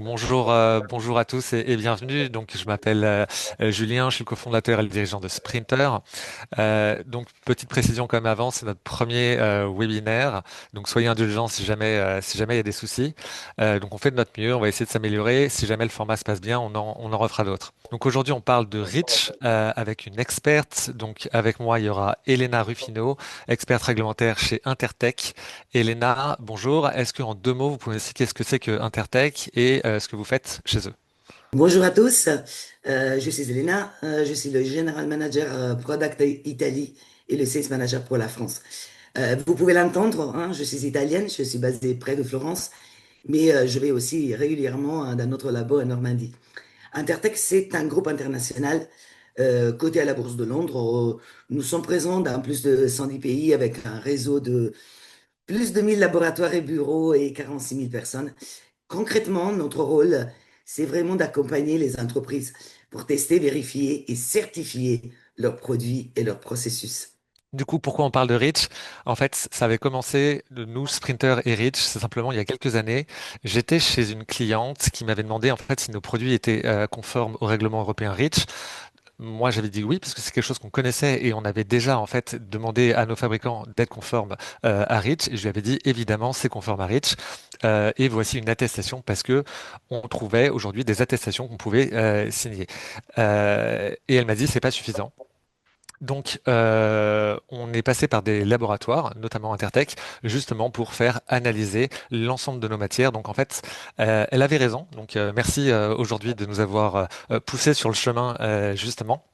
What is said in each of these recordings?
Bonjour, bonjour à tous et bienvenue. Donc, je m'appelle Julien, je suis le cofondateur et le dirigeant de Sprinter. Donc, petite précision comme avant, c'est notre premier webinaire. Donc, soyez indulgents si jamais il y a des soucis. Donc, on fait de notre mieux, on va essayer de s'améliorer. Si jamais le format se passe bien, on en refera d'autres. Donc, aujourd'hui, on parle de Reach avec une experte. Donc, avec moi, il y aura Elena Ruffino, experte réglementaire chez Intertech. Elena, bonjour. Est-ce qu'en deux mots, vous pouvez expliquer ce que c'est que Intertech et ce que vous faites chez eux? Bonjour à tous, je suis Elena, je suis le General Manager Product Italie et le Sales Manager pour la France. Vous pouvez l'entendre, hein, je suis italienne, je suis basée près de Florence, mais je vais aussi régulièrement dans notre labo en Normandie. Intertech, c'est un groupe international coté à la Bourse de Londres. Nous sommes présents dans plus de 110 pays avec un réseau de plus de 1000 laboratoires et bureaux et 46 000 personnes. Concrètement, notre rôle, c'est vraiment d'accompagner les entreprises pour tester, vérifier et certifier leurs produits et leurs processus. Du coup, pourquoi on parle de Reach? En fait, ça avait commencé, nous, Sprinter et Reach, c'est simplement il y a quelques années. J'étais chez une cliente qui m'avait demandé en fait si nos produits étaient conformes au règlement européen Reach. Moi, j'avais dit oui parce que c'est quelque chose qu'on connaissait et on avait déjà en fait demandé à nos fabricants d'être conformes à Reach. Et je lui avais dit évidemment c'est conforme à Reach. Et voici une attestation parce que on trouvait aujourd'hui des attestations qu'on pouvait signer. Et elle m'a dit c'est pas suffisant. Donc, on est passé par des laboratoires, notamment Intertech, justement pour faire analyser l'ensemble de nos matières. Donc, en fait, elle avait raison. Donc, merci aujourd'hui de nous avoir poussé sur le chemin, justement.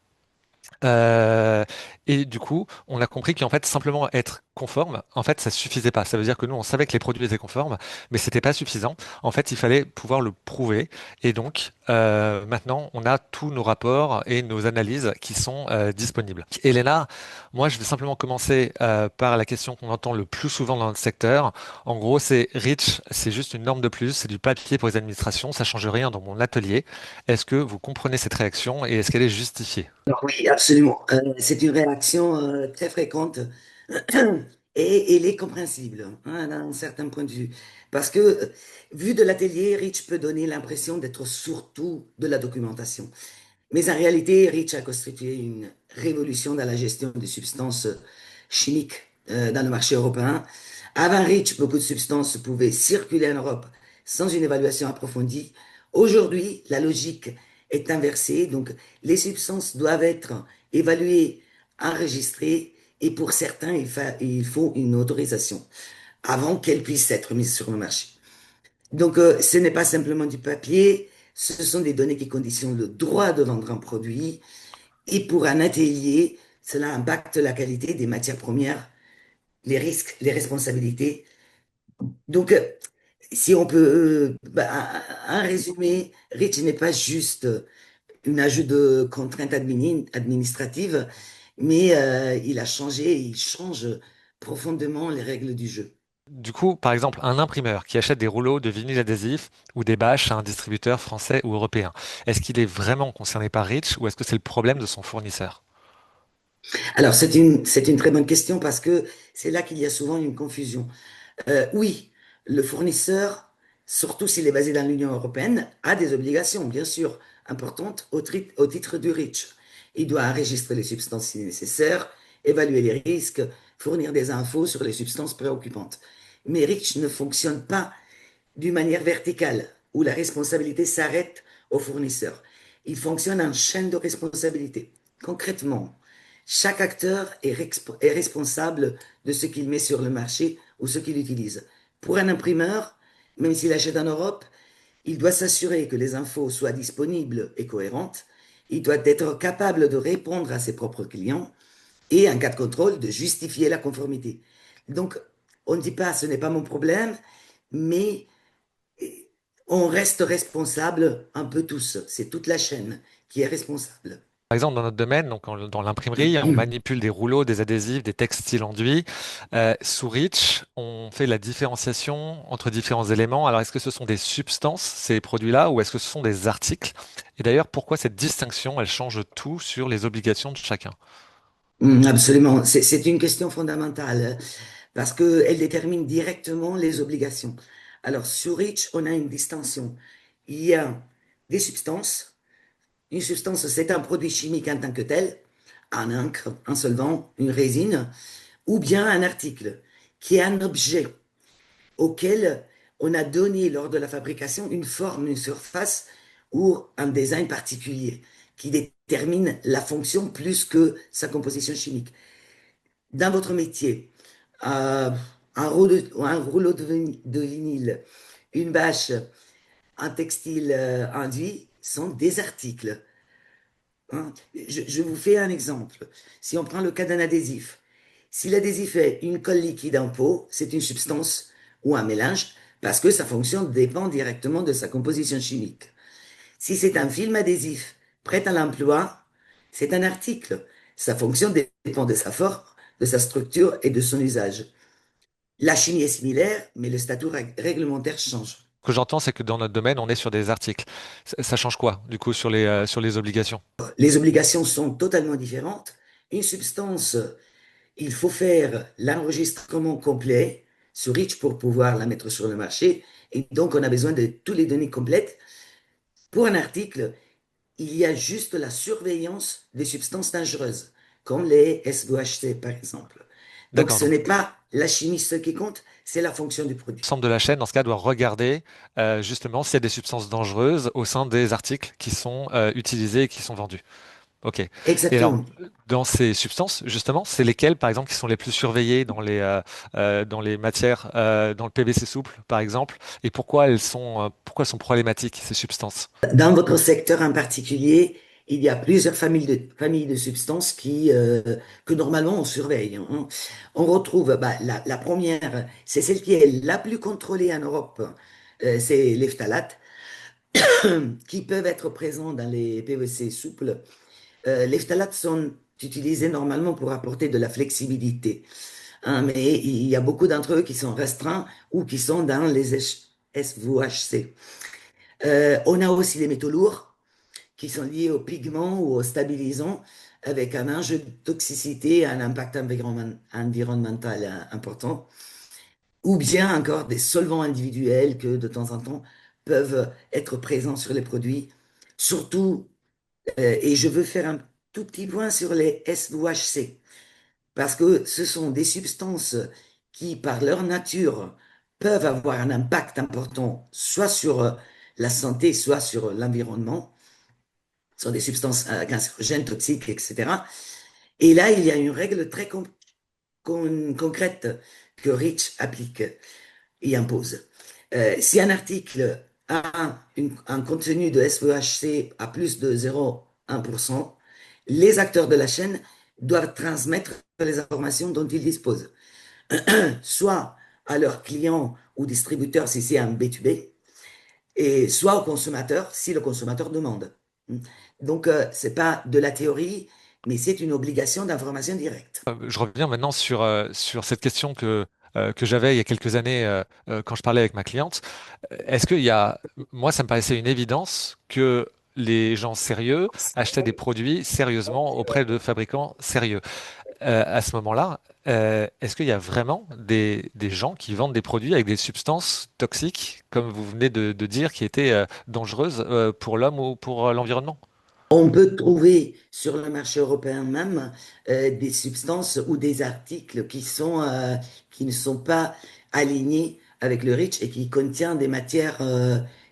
Euh, et du coup, on a compris qu'en fait, simplement être conforme, en fait, ça suffisait pas. Ça veut dire que nous, on savait que les produits étaient conformes, mais c'était pas suffisant. En fait, il fallait pouvoir le prouver. Et donc, maintenant, on a tous nos rapports et nos analyses qui sont disponibles. Elena, moi, je vais simplement commencer par la question qu'on entend le plus souvent dans notre secteur. En gros, c'est REACH, c'est juste une norme de plus, c'est du papier pour les administrations, ça change rien dans mon atelier. Est-ce que vous comprenez cette réaction et est-ce qu'elle est justifiée? Alors oui, absolument. C'est une réaction très fréquente et elle est compréhensible hein, d'un certain point de vue. Parce que, vu de l'atelier, Rich peut donner l'impression d'être surtout de la documentation. Mais en réalité, Rich a constitué une révolution dans la gestion des substances chimiques dans le marché européen. Avant Rich, beaucoup de substances pouvaient circuler en Europe sans une évaluation approfondie. Aujourd'hui, la logique est inversée. Donc, les substances doivent être évaluées, enregistrées, et pour certains, il faut une autorisation avant qu'elles puissent être mises sur le marché. Donc, ce n'est pas simplement du papier, ce sont des données qui conditionnent le droit de vendre un produit. Et pour un atelier, cela impacte la qualité des matières premières, les risques, les responsabilités. Donc, si on peut, un résumé, Rich n'est pas juste une ajout de contraintes administratives, mais il a changé, il change profondément les règles du jeu. Du coup, par exemple, un imprimeur qui achète des rouleaux de vinyle adhésif ou des bâches à un distributeur français ou européen, est-ce qu'il est vraiment concerné par Rich ou est-ce que c'est le problème de son fournisseur? Alors, c'est une très bonne question parce que c'est là qu'il y a souvent une confusion. Oui, le fournisseur, surtout s'il est basé dans l'Union européenne, a des obligations, bien sûr, importantes au titre du REACH. Il doit enregistrer les substances si nécessaire, évaluer les risques, fournir des infos sur les substances préoccupantes. Mais REACH ne fonctionne pas d'une manière verticale, où la responsabilité s'arrête au fournisseur. Il fonctionne en chaîne de responsabilité. Concrètement, chaque acteur est responsable de ce qu'il met sur le marché ou ce qu'il utilise. Pour un imprimeur, même s'il achète en Europe, il doit s'assurer que les infos soient disponibles et cohérentes. Il doit être capable de répondre à ses propres clients et, en cas de contrôle, de justifier la conformité. Donc, on ne dit pas ce n'est pas mon problème, mais on reste responsable un peu tous. C'est toute la chaîne qui est responsable. Par exemple, dans notre domaine, donc dans l'imprimerie, on manipule des rouleaux, des adhésifs, des textiles enduits. Sous Rich, on fait la différenciation entre différents éléments. Alors, est-ce que ce sont des substances, ces produits-là, ou est-ce que ce sont des articles? Et d'ailleurs, pourquoi cette distinction, elle change tout sur les obligations de chacun? Absolument. C'est une question fondamentale parce qu'elle détermine directement les obligations. Alors, sur Rich, on a une distinction. il y a des substances. Une substance, c'est un produit chimique en tant que tel, un encre, un solvant, une résine, ou bien un article qui est un objet auquel on a donné lors de la fabrication une forme, une surface ou un design particulier qui détermine la fonction plus que sa composition chimique. Dans votre métier, un rouleau de vinyle, une bâche, un textile induit sont des articles. Hein. Je vous fais un exemple. Si on prend le cas d'un adhésif, si l'adhésif est une colle liquide en pot, c'est une substance ou un mélange parce que sa fonction dépend directement de sa composition chimique. Si c'est un film adhésif prêt à l'emploi, c'est un article. Sa fonction dépend de sa forme, de sa structure et de son usage. La chimie est similaire, mais le statut réglementaire change. Ce que j'entends, c'est que dans notre domaine, on est sur des articles. Ça change quoi, du coup, sur les obligations? Les obligations sont totalement différentes. Une substance, il faut faire l'enregistrement complet sur Rich pour pouvoir la mettre sur le marché. Et donc, on a besoin de toutes les données complètes. Pour un article, il y a juste la surveillance des substances dangereuses, comme les SOHC par exemple. Donc, D'accord, ce donc n'est pas la chimie ce qui compte, c'est la fonction du produit. l'ensemble de la chaîne, dans ce cas, doit regarder justement s'il y a des substances dangereuses au sein des articles qui sont utilisés et qui sont vendus. Ok. Et alors, Exactement. dans ces substances, justement, c'est lesquelles, par exemple, qui sont les plus surveillées dans les matières, dans le PVC souple, par exemple, et pourquoi elles sont problématiques, ces substances? Dans votre secteur en particulier, il y a plusieurs familles de substances que normalement on surveille. Hein. On retrouve la première, c'est celle qui est la plus contrôlée en Europe, c'est les phtalates, qui peuvent être présents dans les PVC souples. Les phtalates sont utilisés normalement pour apporter de la flexibilité, hein, mais il y a beaucoup d'entre eux qui sont restreints ou qui sont dans les SVHC. On a aussi les métaux lourds qui sont liés aux pigments ou aux stabilisants avec un enjeu de toxicité, un impact environnemental important, ou bien encore des solvants individuels que de temps en temps peuvent être présents sur les produits. Surtout, et je veux faire un tout petit point sur les SOHC, parce que ce sont des substances qui, par leur nature, peuvent avoir un impact important, soit sur la santé, soit sur l'environnement. Ce sont des substances cancérogènes, toxiques, etc. Et là, il y a une règle très concrète que Rich applique et impose. Si un article a un contenu de SVHC à plus de 0,1%, les acteurs de la chaîne doivent transmettre les informations dont ils disposent, soit à leurs clients ou distributeurs si c'est un B2B, et soit au consommateur si le consommateur demande. Donc, ce n'est pas de la théorie, mais c'est une obligation d'information directe. Je reviens maintenant sur cette question que j'avais il y a quelques années quand je parlais avec ma cliente. Est-ce qu'il y a, moi, ça me paraissait une évidence que les gens sérieux achetaient des produits sérieusement auprès de fabricants sérieux. À ce moment-là, est-ce qu'il y a vraiment des gens qui vendent des produits avec des substances toxiques, comme vous venez de dire, qui étaient dangereuses pour l'homme ou pour l'environnement? On peut trouver sur le marché européen même des substances ou des articles qui ne sont pas alignés avec le REACH et qui contiennent des matières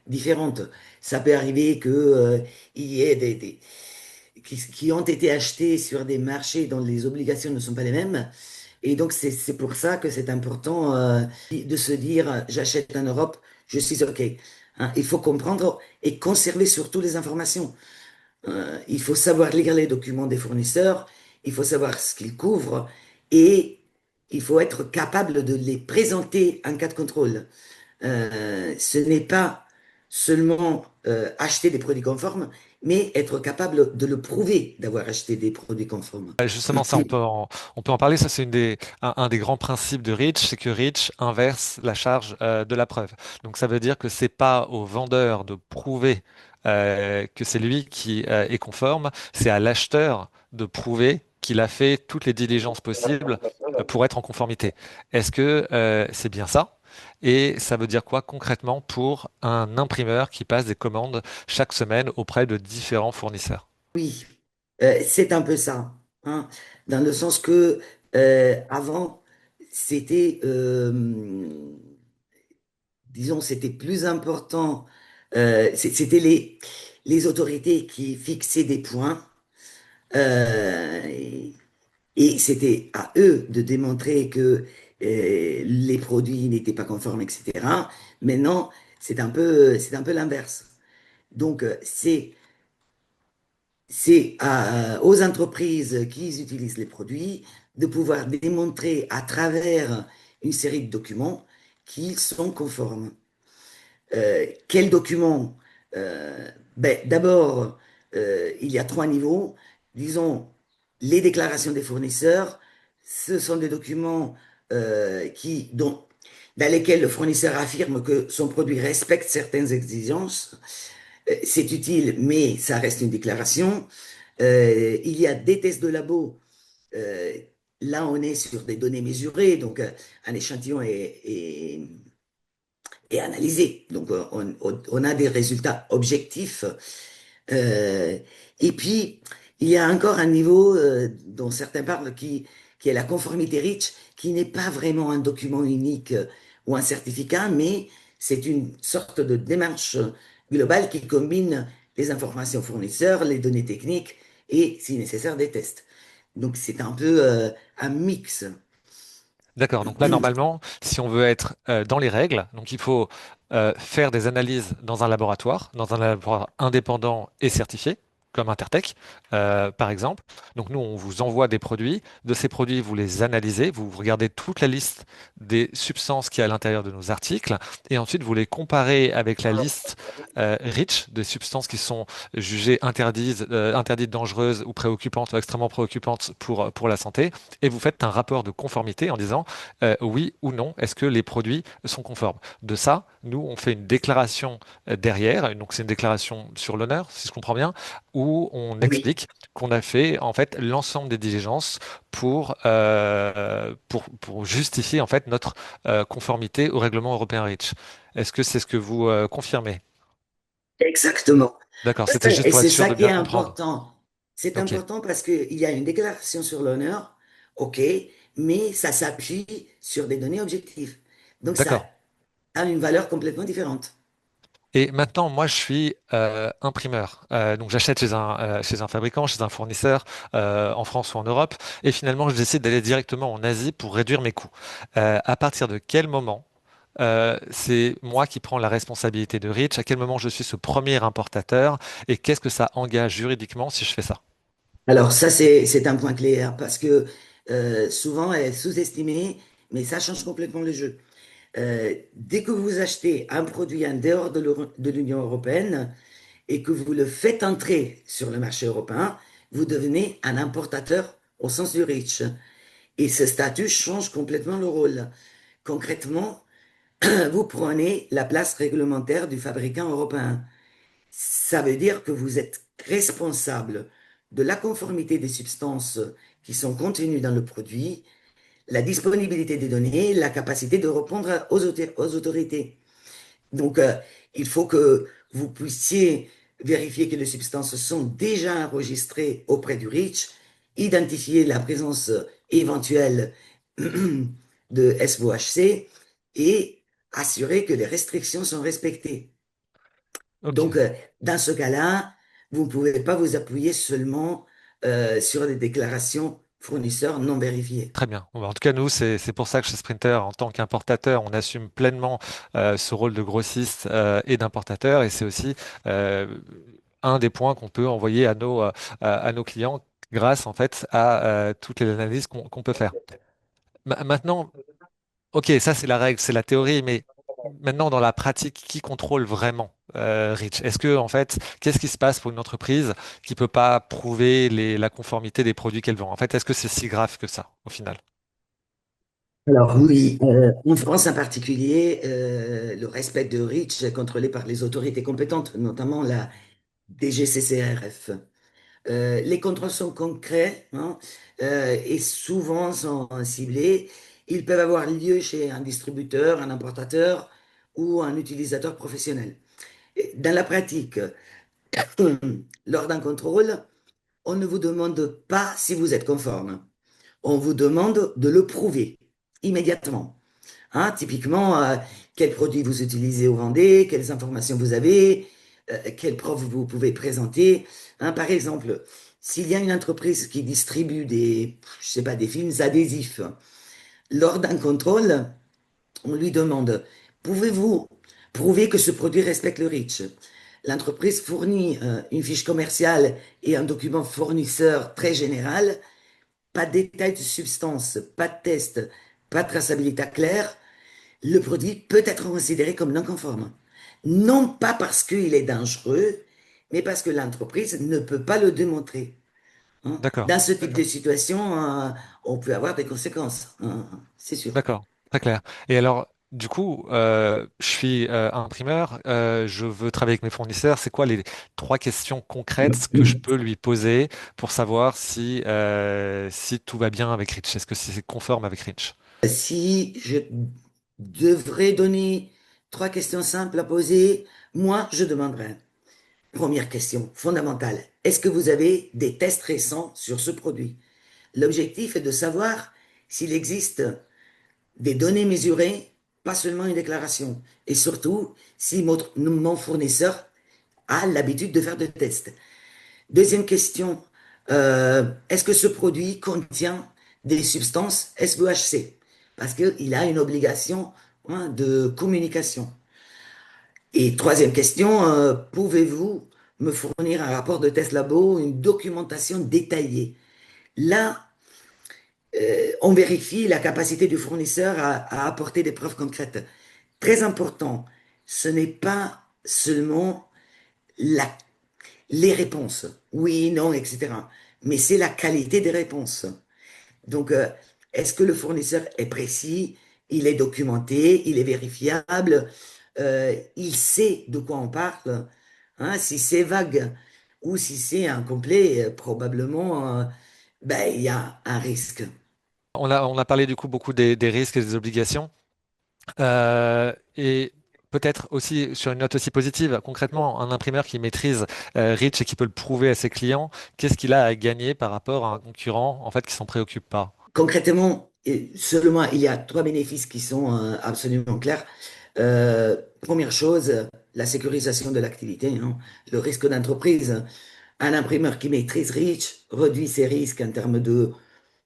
différentes. Ça peut arriver que, il y ait qui ont été achetés sur des marchés dont les obligations ne sont pas les mêmes. Et donc, c'est pour ça que c'est important de se dire, j'achète en Europe, je suis OK. Hein, il faut comprendre et conserver surtout les informations. Il faut savoir lire les documents des fournisseurs, il faut savoir ce qu'ils couvrent et il faut être capable de les présenter en cas de contrôle. Ce n'est pas seulement acheter des produits conformes, mais être capable de le prouver d'avoir acheté des produits conformes. Justement, ça, on peut en parler. Ça, c'est un des grands principes de Rich, c'est que Rich inverse la charge de la preuve. Donc, ça veut dire que c'est pas au vendeur de prouver que c'est lui qui est conforme, c'est à l'acheteur de prouver qu'il a fait toutes les diligences possibles pour être en conformité. Est-ce que c'est bien ça? Et ça veut dire quoi concrètement pour un imprimeur qui passe des commandes chaque semaine auprès de différents fournisseurs? Oui, c'est un peu ça, hein, dans le sens que avant, c'était, disons, c'était plus important, c'était les autorités qui fixaient des points, et, et c'était à eux de démontrer que les produits n'étaient pas conformes, etc. Maintenant, c'est un peu l'inverse. Donc, aux entreprises qui utilisent les produits de pouvoir démontrer à travers une série de documents qu'ils sont conformes. Quels documents? D'abord, il y a trois niveaux. Disons, les déclarations des fournisseurs, ce sont des documents dans lesquels le fournisseur affirme que son produit respecte certaines exigences. C'est utile, mais ça reste une déclaration. Il y a des tests de labo. Euh, Là, on est sur des données mesurées, donc un échantillon est analysé. Donc, on a des résultats objectifs. Euh, et puis, il y a encore un niveau dont certains parlent qui est la conformité REACH, qui n'est pas vraiment un document unique ou un certificat, mais c'est une sorte de démarche globale qui combine les informations fournisseurs, les données techniques et, si nécessaire, des tests. Donc, c'est un peu un mix. D'accord, donc là normalement, si on veut être dans les règles, donc il faut faire des analyses dans un laboratoire indépendant et certifié, comme Intertech, par exemple. Donc nous, on vous envoie des produits. De ces produits, vous les analysez, vous regardez toute la liste des substances qu'il y a à l'intérieur de nos articles, et ensuite vous les comparez avec la liste REACH des substances qui sont jugées interdites, dangereuses ou préoccupantes ou extrêmement préoccupantes pour la santé, et vous faites un rapport de conformité en disant oui ou non, est-ce que les produits sont conformes. De ça, nous, on fait une déclaration derrière, donc c'est une déclaration sur l'honneur, si je comprends bien, où on Oui, explique qu'on a fait en fait l'ensemble des diligences pour justifier en fait notre conformité au règlement européen REACH. Est-ce que c'est ce que vous confirmez? exactement. D'accord, c'était juste Et pour être c'est sûr ça de qui est bien comprendre. important. C'est Ok, important parce qu'il y a une déclaration sur l'honneur, ok, mais ça s'appuie sur des données objectives. Donc ça d'accord. a une valeur complètement différente. Et maintenant, moi, je suis imprimeur. Donc, j'achète chez un fabricant, chez un fournisseur, en France ou en Europe. Et finalement, je décide d'aller directement en Asie pour réduire mes coûts. À partir de quel moment c'est moi qui prends la responsabilité de Rich? À quel moment je suis ce premier importateur? Et qu'est-ce que ça engage juridiquement si je fais ça? Alors ça, c'est un point clé, hein, parce que souvent, elle est sous-estimée, mais ça change complètement le jeu. Dès que vous achetez un produit en dehors de l'Union européenne et que vous le faites entrer sur le marché européen, vous devenez un importateur au sens du REACH. Et ce statut change complètement le rôle. Concrètement, vous prenez la place réglementaire du fabricant européen. Ça veut dire que vous êtes responsable de la conformité des substances qui sont contenues dans le produit, la disponibilité des données, la capacité de répondre aux autorités. Donc, il faut que vous puissiez vérifier que les substances sont déjà enregistrées auprès du REACH, identifier la présence éventuelle de SVOHC et assurer que les restrictions sont respectées. Ok. Donc, dans ce cas-là, vous ne pouvez pas vous appuyer seulement sur des déclarations fournisseurs non vérifiées. Très bien. Bon, bah, en tout cas, nous, c'est pour ça que chez Sprinter, en tant qu'importateur, on assume pleinement ce rôle de grossiste et d'importateur. Et c'est aussi euh, un des points qu'on peut envoyer à nos clients grâce en fait à toutes les analyses qu'on peut faire. Maintenant, ok, ça c'est la règle, c'est la théorie, mais maintenant dans la pratique, qui contrôle vraiment Rich? Est-ce que en fait, qu'est-ce qui se passe pour une entreprise qui peut pas prouver la conformité des produits qu'elle vend? En fait, est-ce que c'est si grave que ça au final? Alors oui, en France en particulier, le respect de REACH est contrôlé par les autorités compétentes, notamment la DGCCRF. Les contrôles sont concrets, hein, et souvent sont ciblés. ils peuvent avoir lieu chez un distributeur, un importateur ou un utilisateur professionnel. Et dans la pratique, lors d'un contrôle, on ne vous demande pas si vous êtes conforme. On vous demande de le prouver immédiatement. Hein, typiquement, quels produits vous utilisez ou vendez, quelles informations vous avez, quelles preuves vous pouvez présenter. Hein, par exemple, s'il y a une entreprise qui distribue je sais pas, des films adhésifs, lors d'un contrôle, on lui demande, pouvez-vous prouver que ce produit respecte le REACH? L'entreprise fournit une fiche commerciale et un document fournisseur très général, pas de détails de substance, pas de test, pas de traçabilité claire. Le produit peut être considéré comme non conforme. Non pas parce qu'il est dangereux, mais parce que l'entreprise ne peut pas le démontrer. Hein. D'accord. Dans ce type de situation, on peut avoir des conséquences, hein, c'est sûr. D'accord, très clair. Et alors, du coup, je suis imprimeur, je veux travailler avec mes fournisseurs. C'est quoi les trois questions concrètes que je peux lui poser pour savoir si tout va bien avec Rich? Est-ce que c'est conforme avec Rich? Si je devrais donner trois questions simples à poser, moi, je demanderais. Première question fondamentale. Est-ce que vous avez des tests récents sur ce produit? L'objectif est de savoir s'il existe des données mesurées, pas seulement une déclaration. Et surtout, si mon fournisseur a l'habitude de faire des tests. Deuxième question, est-ce que ce produit contient des substances SVHC? Parce qu'il a une obligation, hein, de communication. Et troisième question, pouvez-vous me fournir un rapport de test labo, une documentation détaillée? Là, on vérifie la capacité du fournisseur à apporter des preuves concrètes. Très important, ce n'est pas seulement la, les réponses, oui, non, etc. Mais c'est la qualité des réponses. Donc, est-ce que le fournisseur est précis, il est documenté, il est vérifiable, il sait de quoi on parle, hein, si c'est vague ou si c'est incomplet, probablement, ben, il y a un risque. On a parlé du coup beaucoup des risques et des obligations. Et peut-être aussi sur une note aussi positive, concrètement, un imprimeur qui maîtrise Rich et qui peut le prouver à ses clients, qu'est-ce qu'il a à gagner par rapport à un concurrent en fait qui s'en préoccupe pas? Concrètement, seulement, il y a trois bénéfices qui sont absolument clairs. Première chose, la sécurisation de l'activité, hein, le risque d'entreprise. Un imprimeur qui maîtrise Reach réduit ses risques en termes de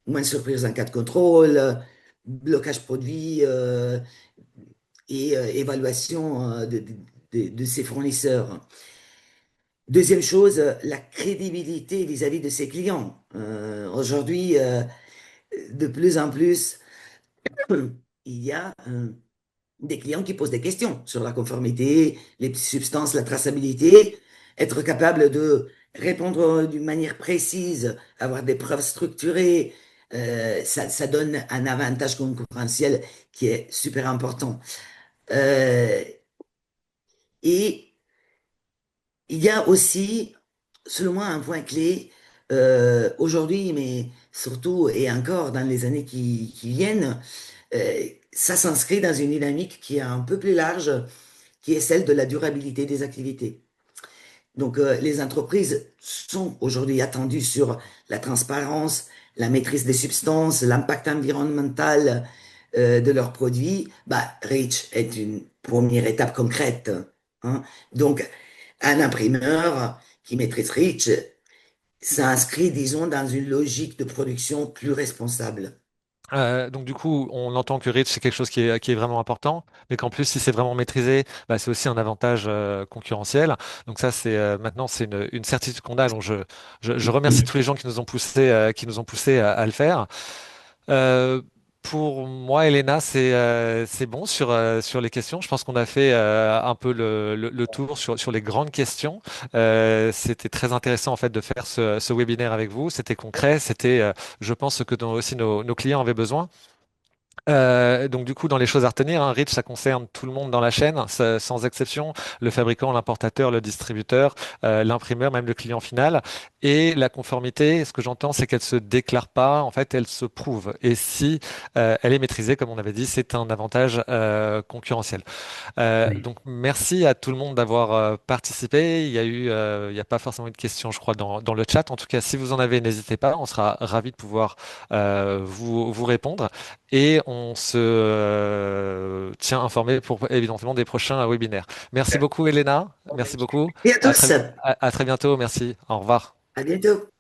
moins de surprises en cas de contrôle, blocage produit et évaluation de ses fournisseurs. Deuxième chose, la crédibilité vis-à-vis de ses clients. Aujourd'hui, de plus en plus, il y a des clients qui posent des questions sur la conformité, les substances, la traçabilité, être capable de répondre d'une manière précise, avoir des preuves structurées, ça donne un avantage concurrentiel qui est super important. Euh, et il y a aussi, selon moi, un point clé aujourd'hui, mais surtout et encore dans les années qui viennent, ça s'inscrit dans une dynamique qui est un peu plus large, qui est celle de la durabilité des activités. Donc, les entreprises sont aujourd'hui attendues sur la transparence, la maîtrise des substances, l'impact environnemental de leurs produits. Bah, REACH est une première étape concrète. Hein. Donc, un imprimeur qui maîtrise REACH s'inscrit, disons, dans une logique de production plus responsable. Donc du coup, on entend que Rich c'est quelque chose qui est vraiment important, mais qu'en plus si c'est vraiment maîtrisé, bah, c'est aussi un avantage concurrentiel. Donc ça c'est maintenant c'est une certitude qu'on a. Donc je remercie tous les gens qui nous ont poussé à le faire. Euh, pour moi, Elena, c'est bon sur les questions. Je pense qu'on a fait un peu le tour sur les grandes questions. C'était très intéressant en fait de faire ce webinaire avec vous. C'était concret, c'était, je pense, ce que aussi nos clients avaient besoin. Donc du coup, dans les choses à retenir, hein, REACH, ça concerne tout le monde dans la chaîne, sans exception, le fabricant, l'importateur, le distributeur, l'imprimeur, même le client final. Et la conformité, ce que j'entends, c'est qu'elle se déclare pas, en fait, elle se prouve. Et si elle est maîtrisée, comme on avait dit, c'est un avantage concurrentiel. Oui. Donc merci à tout le monde d'avoir participé. Il y a pas forcément eu de questions, je crois, dans le chat. En tout cas, si vous en avez, n'hésitez pas. On sera ravis de pouvoir vous répondre. Et on se tient informé pour évidemment des prochains webinaires. Merci beaucoup, Elena. Merci beaucoup. Et à tous, À très bientôt. Merci. Au revoir. à bientôt.